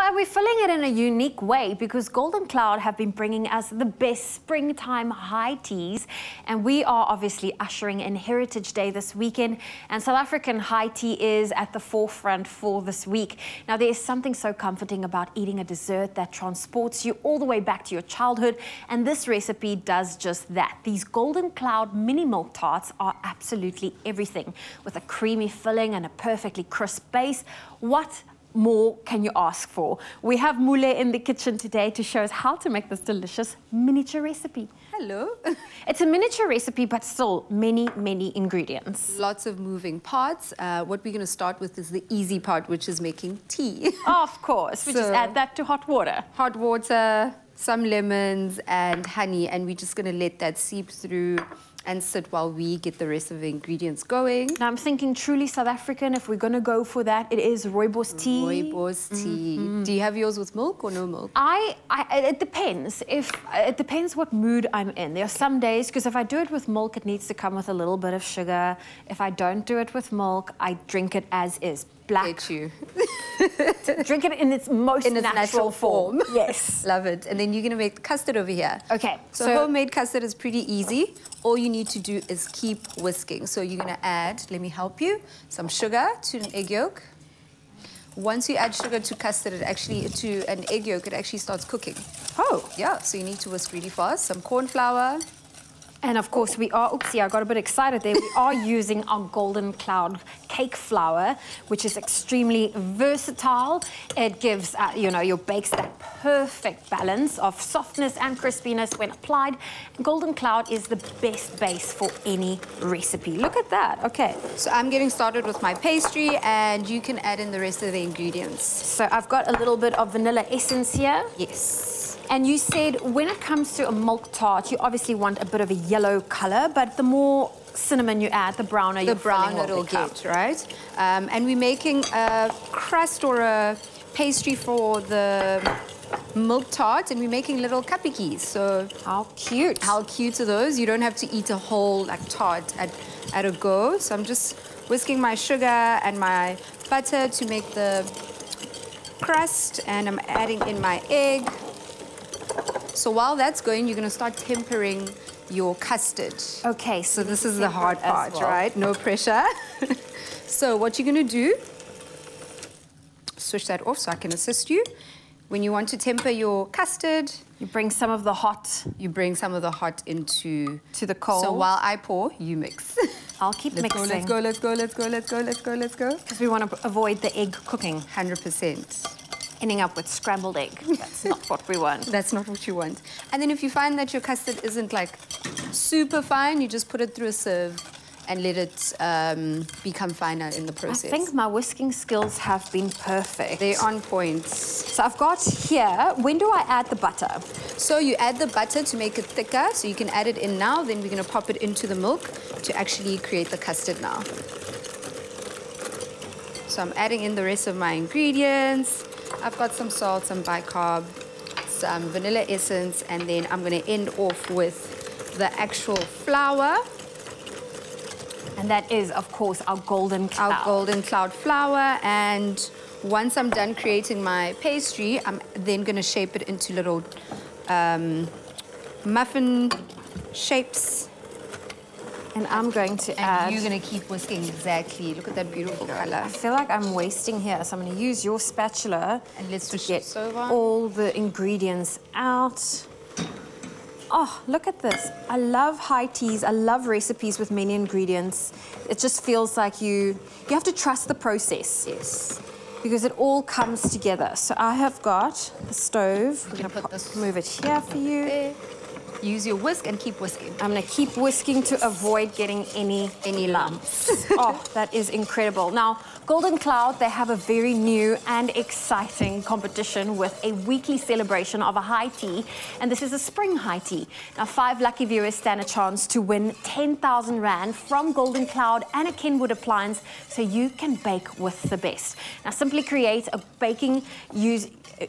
But we're filling it in a unique way because Golden Cloud have been bringing us the best springtime high teas, and we are obviously ushering in Heritage Day this weekend, and South African high tea is at the forefront for this week. Now, there is something so comforting about eating a dessert that transports you all the way back to your childhood, and this recipe does just that. These Golden Cloud mini milk tarts are absolutely everything, with a creamy filling and a perfectly crisp base. What more can you ask for? We have Mule in the kitchen today to show us how to make this delicious miniature recipe. Hello. It's a miniature recipe, but still many ingredients. Lots of moving parts. What we're going to start with is the easy part, which is making tea. Of course, we just add that to hot water. Hot water, some lemons and honey, and we're just going to let that seep through and sit while we get the rest of the ingredients going. Now I'm thinking truly South African, if we're going to go for that, it is Rooibos tea. Rooibos tea. Do you have yours with milk or no milk? It depends. It depends what mood I'm in. There are some days, because if I do it with milk, it needs to come with a little bit of sugar. If I don't do it with milk, I drink it as is. Black. Get you. Drink it in its most natural form. Yes. Love it. And then you're going to make custard over here. Okay. So homemade custard is pretty easy. All you need to do is keep whisking. So you're going to add, let me help you, some sugar to an egg yolk. Once you add sugar to custard, to an egg yolk, it actually starts cooking. Oh. Yeah, so you need to whisk really fast. Some cornflour. And of course we are, oopsie, I got a bit excited there. We are using our Golden Cloud cake flour, which is extremely versatile. It gives, you know, your bakes that perfect balance of softness and crispiness when applied. Golden Cloud is the best base for any recipe. Look at that, okay. So I'm getting started with my pastry, and you can add in the rest of the ingredients. So I've got a little bit of vanilla essence here. Yes. And you said when it comes to a milk tart, you obviously want a bit of a yellow color, but the more cinnamon you add, the browner the browner it'll get, right? And we're making a crust or a pastry for the milk tart, and we're making little cupcakes. So how cute! How cute are those? You don't have to eat a whole tart at a go. So I'm just whisking my sugar and my butter to make the crust, and I'm adding in my egg. So while that's going, you're going to start tempering your custard. Okay, so this is the hard part, right? No pressure. So what you're going to do, switch that off so I can assist you. When you want to temper your custard, you bring some of the hot. You bring some of the hot into the cold. So while I pour, you mix. I'll keep mixing. Let's go, let's go, let's go, let's go, let's go, let's go. Because we want to avoid the egg cooking. 100%. Ending up with scrambled egg. That's not what we want. That's not what you want. And then if you find that your custard isn't super fine, you just put it through a sieve and let it become finer in the process. I think my whisking skills have been perfect. They're on point. So I've got here, when do I add the butter? So you add the butter to make it thicker, so you can add it in now, then we're going to pop it into the milk to actually create the custard now. So I'm adding in the rest of my ingredients. I've got some salt, some bicarb, some vanilla essence, and then I'm going to end off with the actual flour. And that is, of course, our Golden Cloud. Our Golden Cloud flour. And once I'm done creating my pastry, I'm then going to shape it into little muffin shapes. And I'm going to add... And you're going to keep whisking, exactly. Look at that beautiful color. I feel like I'm wasting here, so I'm going to use your spatula and let's to get all the ingredients out. Oh, look at this. I love high teas. I love recipes with many ingredients. It just feels like you have to trust the process. Yes. Because it all comes together. So I have got the stove. We're going to put this... Move it here for you. There. Use your whisk and keep whisking. I'm going to keep whisking to avoid getting any lumps. Oh, that is incredible. Now, Golden Cloud, they have a very new and exciting competition with a weekly celebration of a high tea, and this is a spring high tea. Now, 5 lucky viewers stand a chance to win 10,000 Rand from Golden Cloud and a Kenwood appliance, so you can bake with the best. Now, simply create a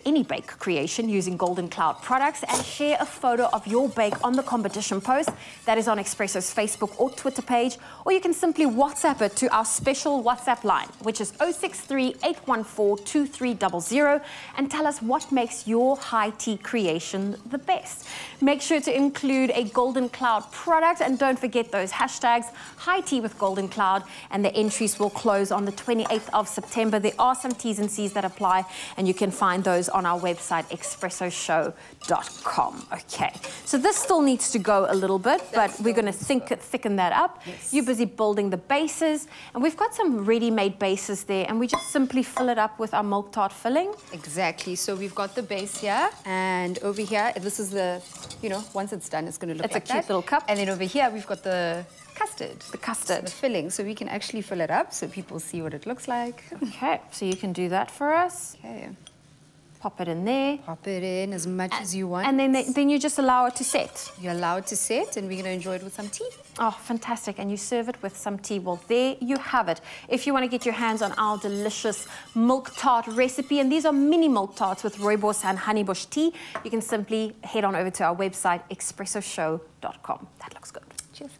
any bake creation using Golden Cloud products and share a photo of your bake on the competition post that is on Expresso's Facebook or Twitter page, or you can simply WhatsApp it to our special WhatsApp line, which is 063-814-2300, and tell us what makes your high tea creation the best. Make sure to include a Golden Cloud product, and don't forget those hashtags, high tea with Golden Cloud, and the entries will close on the 28th of September. There are some T's and C's that apply, and you can find those on our website, expressoshow.com. Okay, so this still needs to go a little bit, but we're going to thicken that up. Yes. You're busy building the bases, and we've got some ready-made bases there, and we just simply fill it up with our milk tart filling. Exactly. So we've got the base here, and over here, this is the, once it's done, it's going to look like that. It's a cute little cup. And then over here, we've got the custard. The custard. The filling, so we can actually fill it up so people see what it looks like. Okay, so you can do that for us. Okay. Pop it in there. Pop it in as much as you want. And then you just allow it to set. You're allowed to set, and we're going to enjoy it with some tea. Oh, fantastic. And you serve it with some tea. Well, there you have it. If you want to get your hands on our delicious milk tart recipe, and these are mini milk tarts with Rooibos and Honeybush tea, you can simply head on over to our website, expressoshow.com. That looks good. Cheers.